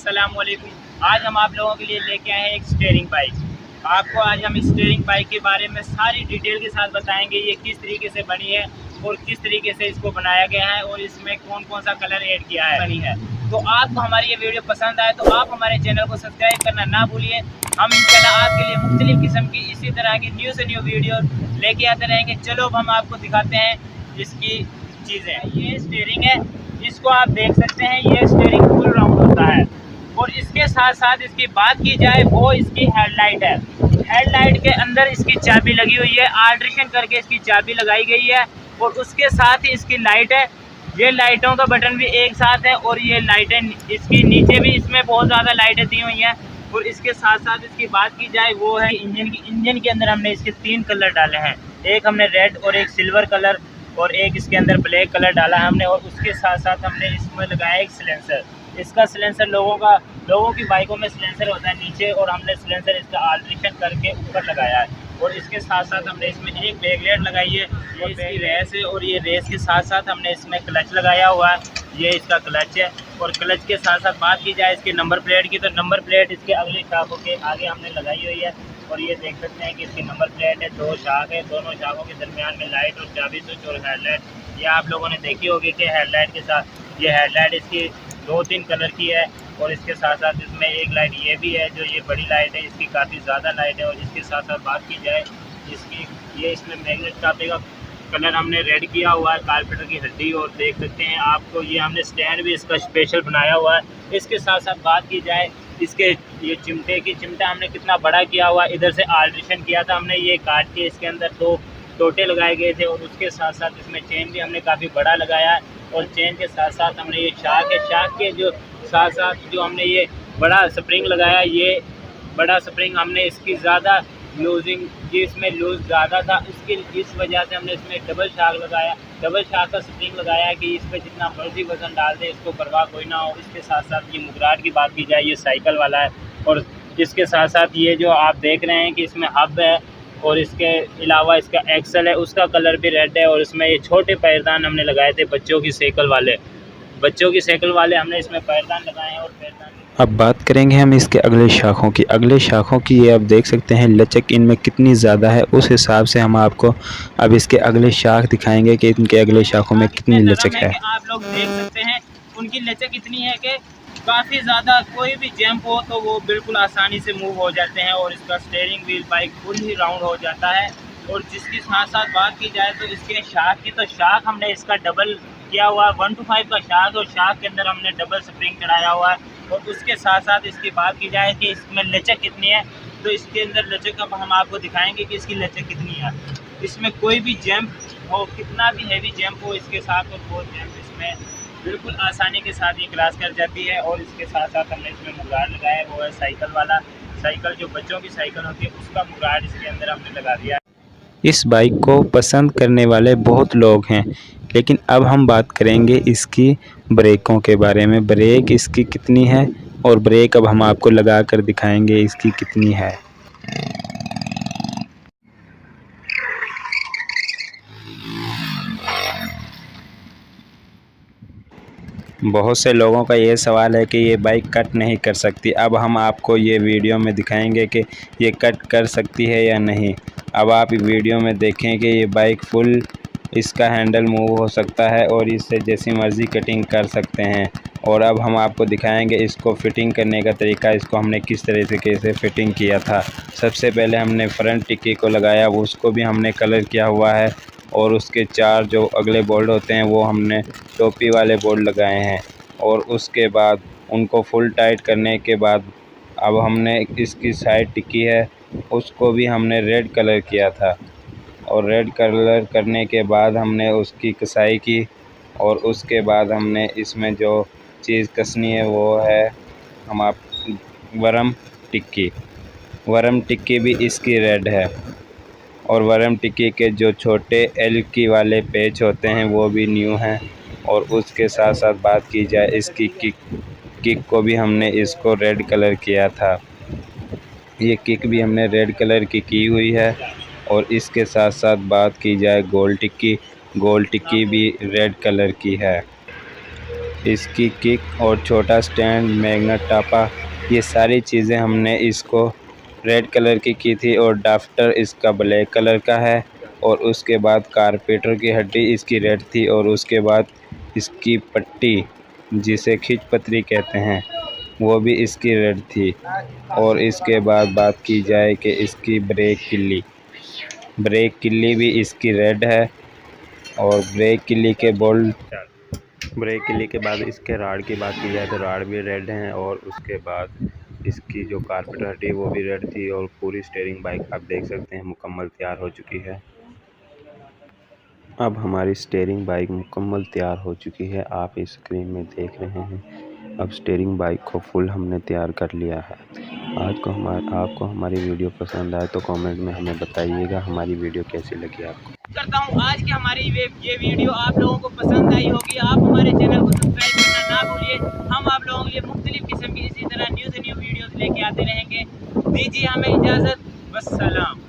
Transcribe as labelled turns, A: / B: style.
A: अस्सलाम वालेकुम। आज हम आप लोगों के लिए लेके आए हैं एक स्टीयरिंग बाइक। आपको आज हम इस स्टीयरिंग बाइक के बारे में सारी डिटेल के साथ बताएंगे, ये किस तरीके से बनी है और किस तरीके से इसको बनाया गया है और इसमें कौन कौन सा कलर ऐड किया है बनी है। तो आपको हमारी ये वीडियो पसंद आए तो आप हमारे चैनल को सब्सक्राइब करना ना भूलिए। हम इंशाल्लाह आपके लिए मुख्तलिफ किस्म की इसी तरह की न्यू से न्यू वीडियो लेके आते रहेंगे। चलो अब हम आपको दिखाते हैं इसकी चीज़ें। ये स्टीयरिंग है, इसको आप देख सकते हैं, ये स्टीयरिंग फुल राउंड होता है। और इसके साथ साथ इसकी बात की जाए वो इसकी हेडलाइट है। हेडलाइट के अंदर इसकी चाबी लगी हुई है, आल्ट्रेशन करके इसकी चाबी लगाई गई है। और उसके साथ ही इसकी लाइट है, ये लाइटों का बटन भी एक साथ है। और ये लाइटें इसकी नीचे भी इसमें बहुत ज़्यादा लाइटें दी हुई हैं। और इसके साथ साथ इसकी बात की जाए वो है इंजन के अंदर हमने इसके 3 कलर डाले हैं। एक हमने रेड और एक सिल्वर कलर और एक इसके अंदर ब्लैक कलर डाला है हमने। और उसके साथ साथ हमने इसमें लगाया एक सिलेंसर। इसका सिलेंसर लोगों की बाइकों में सिलेंसर होता है नीचे, और हमने सिलेंसर इसका आल्ट्रेशन करके ऊपर लगाया है। और इसके साथ साथ हमने इसमें एक बैकलाइट लगाई है, ये इसकी रेस है। और ये रेस के साथ साथ हमने इसमें क्लच लगाया हुआ है, ये इसका क्लच है। और क्लच के साथ साथ बात की जाए इसके नंबर प्लेट की, तो नंबर प्लेट इसके अगले शाखों के आगे हमने लगाई हुई है। और ये देख सकते हैं कि इसकी नंबर प्लेट है, 2 शाख है, दोनों शाखों के दरमियान में लाइट और चाबी स्विच और हेडलाइट। ये आप लोगों ने देखी होगी कि हेडलाइट के साथ ये हेडलाइट इसकी 2-3 कलर की है। और इसके साथ साथ इसमें एक लाइट ये भी है, जो ये बड़ी लाइट है, इसकी काफ़ी ज़्यादा लाइट है। और इसके साथ साथ बात की जाए इसकी, ये इसमें मैग्नेट चाबी का कलर हमने रेड किया हुआ है, कारपेंटर की हड्डी। और देख सकते हैं आपको ये हमने स्टैंड भी इसका स्पेशल बनाया हुआ है। इसके साथ साथ बात की जाए इसके ये चिमटा हमने कितना बड़ा किया हुआ है, इधर से आल्ट्रेशन किया था हमने, ये काट के इसके अंदर 2 टोटे लगाए गए थे। और उसके साथ साथ इसमें चेन भी हमने काफ़ी बड़ा लगाया है। और चेन के साथ साथ हमने ये शाख है, शाख के जो साथ साथ जो हमने ये बड़ा स्प्रिंग लगाया, ये बड़ा स्प्रिंग हमने इसकी ज़्यादा लूजिंग, ये इसमें लूज ज़्यादा था, इस वजह से हमने इसमें डबल शाख लगाया, डबल शाख का स्प्रिंग लगाया कि इस पर जितना मर्जी वज़न डाल दे इसको परवाह कोई ना हो। इसके साथ साथ ये मुगराट की बात की जाए, ये साइकिल वाला है। और इसके साथ साथ ये जो आप देख रहे हैं कि इसमें हब है, और इसके अलावा इसका एक्सल है, उसका कलर भी रेड है। और इसमें ये छोटे पैरदान हमने लगाए थे बच्चों की साइकिल वाले हमने इसमें पैरदान लगाए हैं। और पैरदान
B: अब बात करेंगे हम इसके अगले शाखों की ये आप देख सकते हैं लचक इनमें कितनी ज़्यादा है। उस हिसाब से हम आपको अब इसके अगले शाख दिखाएंगे कि इनके अगले शाखों में कितनी लचक है।
A: आप लोग देख सकते हैं उनकी लचक इतनी है कि काफ़ी ज़्यादा, कोई भी जंप हो तो वो बिल्कुल आसानी से मूव हो जाते हैं। और इसका स्टीयरिंग व्हील बाइक फुल ही राउंड हो जाता है। और जिसकी साथ साथ बात की जाए तो इसके शाख की, तो शाख हमने इसका डबल किया हुआ है, 1-5 का शाख। और शाख के अंदर हमने डबल स्प्रिंग चढ़ाया हुआ है। और उसके साथ साथ इसकी बात की जाए कि इसमें लचक कितनी है, तो इसके अंदर लचक अब हम आपको दिखाएंगे कि इसकी लचक कितनी है। इसमें कोई भी जंप हो, कितना भी हैवी जंप हो इसके साथ, तो वो जंप इसमें बिल्कुल आसानी के साथ ये क्रॉस कर जाती है। और इसके साथ साथ हमने इसमें मुगाड़ लगाया है, वो है साइकिल वाला। साइकिल जो बच्चों की साइकिल होती है उसका मुगाड़ इसके अंदर हमने लगा दिया है।
B: इस बाइक को पसंद करने वाले बहुत लोग हैं, लेकिन अब हम बात करेंगे इसकी ब्रेकों के बारे में। ब्रेक इसकी कितनी है और ब्रेक अब हम आपको लगा कर दिखाएंगे इसकी कितनी है। बहुत से लोगों का ये सवाल है कि ये बाइक कट नहीं कर सकती। अब हम आपको ये वीडियो में दिखाएंगे कि ये कट कर सकती है या नहीं। अब आप वीडियो में देखें कि ये बाइक फुल, इसका हैंडल मूव हो सकता है और इससे जैसी मर्ज़ी कटिंग कर सकते हैं। और अब हम आपको दिखाएंगे इसको फ़िटिंग करने का तरीका, इसको हमने किस तरीके से फ़िटिंग किया था। सबसे पहले हमने फ्रंट टिक्की को लगाया, उसको भी हमने कलर किया हुआ है। और उसके 4 जो अगले बोल्ट होते हैं वो हमने टोपी वाले बोल्ट लगाए हैं। और उसके बाद उनको फुल टाइट करने के बाद अब हमने इसकी साइड टिक्की है उसको भी हमने रेड कलर किया था। और रेड कलर करने के बाद हमने उसकी कसाई की। और उसके बाद हमने इसमें जो चीज़ कसनी है वो है हम आप वरम टिक्की भी इसकी रेड है। और वरम टिक्की के जो छोटे एल की वाले पेच होते हैं वो भी न्यू हैं। और उसके साथ साथ बात की जाए इसकी किक को भी हमने इसको रेड कलर किया था, ये किक भी हमने रेड कलर की हुई है। और इसके साथ साथ बात की जाए गोल टिक्की भी रेड कलर की है। इसकी किक और छोटा स्टैंड, मैग्नेट टापा, ये सारी चीज़ें हमने इसको रेड कलर की थी और डाफ्टर इसका ब्लैक कलर का है। और उसके बाद कारपेटर की हड्डी इसकी रेड थी और उसके बाद इसकी पट्टी जिसे खिंच पतरी कहते हैं वो भी इसकी रेड थी। और इसके बाद बात की जाए कि इसकी ब्रेक किल्ली भी इसकी रेड है। और ब्रेक किल्ली के बाद इसके राड की बात की जाए तो राड भी रेड हैं। और उसके बाद इसकी जो कारपेटर हड्डी वो भी रेड थी। और पूरी स्टीयरिंग बाइक आप देख सकते हैं मुकम्मल तैयार हो चुकी है। अब हमारी स्टीयरिंग बाइक मुकम्मल तैयार हो चुकी है, आप इस स्क्रीन में देख रहे हैं। अब स्टीयरिंग बाइक को फुल हमने तैयार कर लिया है। आपको हमारी वीडियो पसंद आए तो कमेंट में हमें बताइएगा हमारी वीडियो कैसी लगी आपको।
A: करता हूँ आज की हमारी ये वीडियो आप लोगों को पसंद आई होगी। आप हमारे चैनल को सब्सक्राइब करना ना भूलिए। हम आप लोगों के लिए मुख्तलिफ किस्म की इसी तरह न्यू वीडियोस लेके आते रहेंगे। दीजिए हमें इजाज़त। वस्सलाम।